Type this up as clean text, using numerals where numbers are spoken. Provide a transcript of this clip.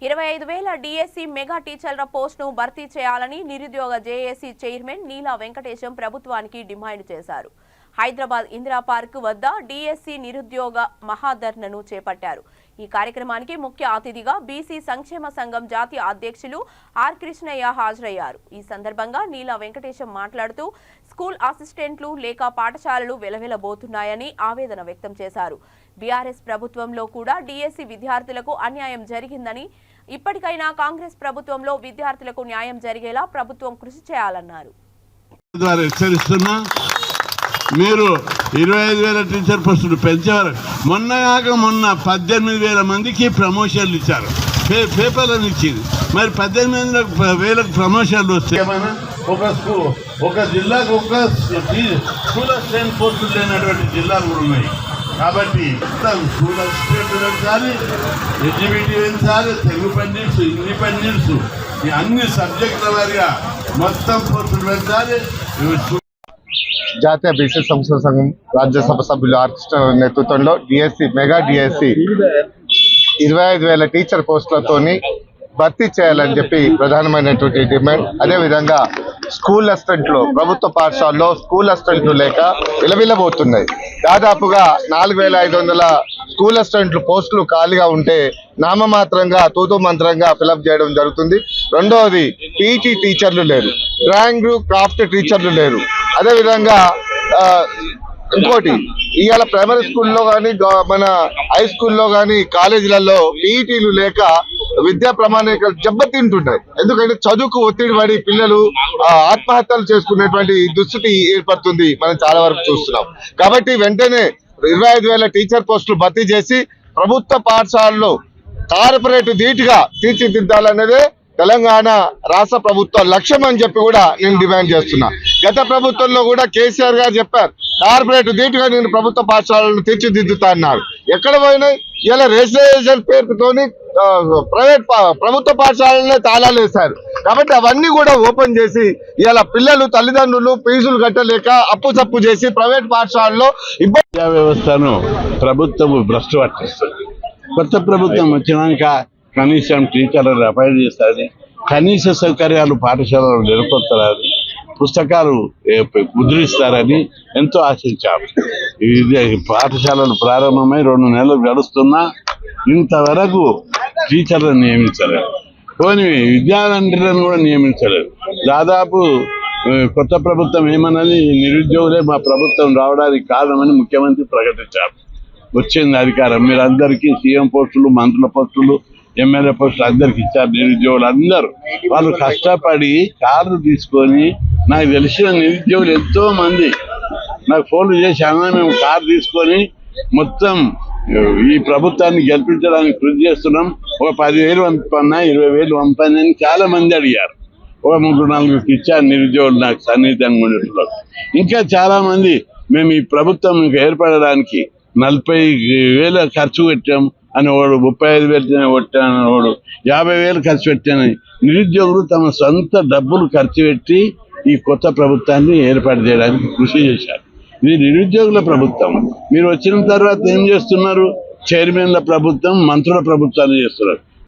25,000 DSC mega టీచర్ల పోస్టును భర్తీ చేయాలని నిరుద్యోగ జేఏసీ చైర్మన్ నీలా వెంకటేశం ప్రభుత్వానికి డిమాండ్ చేశారు. హైదరాబాద్ ఇందిరా పార్క్ వద్ద డిఎస్సి నిరుద్యోగ మహాధర్నాను చేపట్టారు. ఈ కార్యక్రమానికి ముఖ్య అతిథిగా బీసీ సంక్షేమ సంఘం జాతీయ అధ్యక్షులు ఆర్ కృష్ణయ్య హాజరయ్యారు. ఈ సందర్భంగా నీలా వెంకటేశం మాట్లాడుతూ స్కూల్ అసిస్టెంట్లు లేక పాఠశాలలు వెలవెలబోతున్నాయని ఆవేదన వ్యక్తం చేశారు. బీఆర్ఎస్ ప్రభుత్వంలో కూడా డిఎస్సి విద్యార్థులకు అన్యాయం జరిగిందని, ఇప్పటికైనా కాంగ్రెస్ ప్రభుత్వంలో విద్యార్థులకు న్యాయం జరిగేలా ప్రభుత్వం కృషి చేయాలన్నారు. మీరు 25,000 టీచర్ పోస్టులు పెంచారు. మొన్న 18,000 మందికి ప్రమోషన్లు ఇచ్చారు, పేపర్లను ఇచ్చింది. మరి 18,000 ప్రమోషన్లు వస్తే ఒక జిల్లాకు ఒక స్కూల్ అసిస్టెంట్ పోస్టులు లేనటువంటి జిల్లాలు కూడా ఉన్నాయి. కాబట్టి స్కూల్ అసిస్టెంట్ పెంచాలి, ఎడ్జిబిటీ పెంచాలి, తెలుగు పండిట్స్, హిందీ పండిట్స్, అన్ని సబ్జెక్టుల వారిగా మొత్తం పోస్టులు పెంచాలి. జాతీయ బీసీ సంక్షేమ సంఘం రాజ్యసభ సభ్యులు ఆర్ కృష్ణ నేతృత్వంలో డిఎస్సి మెగా డిఎస్సి 25,000 టీచర్ పోస్టులతోని భర్తీ చేయాలని చెప్పి ప్రధానమైనటువంటి డిమాండ్. అదేవిధంగా స్కూల్ అసిస్టెంట్లు, ప్రభుత్వ పాఠశాలలో స్కూల్ అసిస్టెంట్లు లేక విలవిలబోతున్నాయి. దాదాపుగా 4,500 స్కూల్ అసిస్టెంట్లు పోస్టులు ఖాళీగా ఉంటే నామమాత్రంగా తూతూ మంత్రంగా ఫిలప్ చేయడం జరుగుతుంది. రెండవది పీఈటీ టీచర్లు లేరు, డ్రాయింగ్ క్రాఫ్ట్ టీచర్లు లేరు. అదేవిధంగా ఇంకోటి, ఇవాళ ప్రైమరీ స్కూల్లో కానీ మన హై స్కూల్లో కానీ కాలేజీలలో పీఈటీలు లేక విద్యా ప్రమాణికలు దెబ్బతింటున్నాయి. ఎందుకంటే చదువుకు ఒత్తిడి పడి పిల్లలు ఆత్మహత్యలు చేసుకునేటువంటి దుస్థితి ఏర్పడుతుంది, మనం చాలా వరకు చూస్తున్నాం. కాబట్టి వెంటనే 25,000 టీచర్ పోస్టులు భర్తీ చేసి ప్రభుత్వ పాఠశాలలో కార్పొరేట్ ధీటుగా తీర్చిదిద్దాలనేదే తెలంగాణ రాష్ట్ర ప్రభుత్వ లక్ష్యం అని చెప్పి కూడా నేను డిమాండ్ చేస్తున్నా. గత ప్రభుత్వంలో కూడా కేసీఆర్ గారు చెప్పారు, కార్పొరేట్ ధీటుగా నేను ప్రభుత్వ పాఠశాలను తీర్చిదిద్దుతా అన్నారు. ఎక్కడ పోయినాయి? ఇలా రెసిడెన్షియల్ పేరుతోని ప్రభుత్వ పాఠశాలనే తాళాలు వేశారు. కాబట్టి అవన్నీ కూడా ఓపెన్ చేసి ఇలా పిల్లలు తల్లిదండ్రులు ఫీజులు కట్టలేక అప్పు చప్పు చేసి ప్రైవేట్ పాఠశాలలో విద్యా వ్యవస్థను ప్రభుత్వం భ్రష్టు పట్టిస్తుంది. కొత్త ప్రభుత్వం వచ్చినాక కనీసం టీచర్లను అపాయింట్ చేస్తుంది, కనీస సౌకర్యాలు పాఠశాలలో నెలకొల్తారని, పుస్తకాలు ముద్రిస్తారని ఎంతో ఆశించాము. పాఠశాలలు ప్రారంభమై 2 నెలలు గడుస్తున్నా ఇంతవరకు టీచర్లను నియమించలేదు, పోనీ విద్యార్థులను కూడా నియమించలేదు. దాదాపు కొత్త ప్రభుత్వం ఏమన్నది, నిరుద్యోగులే మా ప్రభుత్వం రావడానికి కారణమని ముఖ్యమంత్రి ప్రకటించారు. వచ్చింది అధికారం, మీరందరికీ సీఎం పోస్టులు, మంత్రుల పోస్టులు, ఎమ్మెల్యే పోస్టులు అందరికి ఇచ్చారు. నిరుద్యోగులు అందరూ వాళ్ళు కష్టపడి కార్లు తీసుకొని, నాకు తెలిసిన నిరుద్యోగులు ఎంతో మంది నాకు ఫోన్లు చేసి అన్నా మేము కారు తీసుకొని మొత్తం ఈ ప్రభుత్వాన్ని గెలిపించడానికి కృషి చేస్తున్నాం, ఒక 10,000 పంపన్నా 20,000 పంపని అని చాలా మంది అడిగారు. ఒక 3-4 ఇచ్చారు నిరుద్యోగులు నాకు సన్నిహితంగా ఉండేట్లో. ఇంకా చాలా మంది మేము ఈ ప్రభుత్వం ఏర్పడడానికి 40,000 ఖర్చు పెట్టాం అని వాడు, 35,000 పెట్టాను వాడు, 50,000 ఖర్చు పెట్టాను. నిరుద్యోగులు తమ సొంత డబ్బులు ఖర్చు పెట్టి ఈ కొత్త ప్రభుత్వాన్ని ఏర్పాటు చేయడానికి కృషి చేశారు. ఇది నిరుద్యోగుల ప్రభుత్వం. మీరు వచ్చిన తర్వాత ఏం చేస్తున్నారు? చైర్మన్ల ప్రభుత్వం, మంత్రుల ప్రభుత్వాలు చేస్తున్నారు.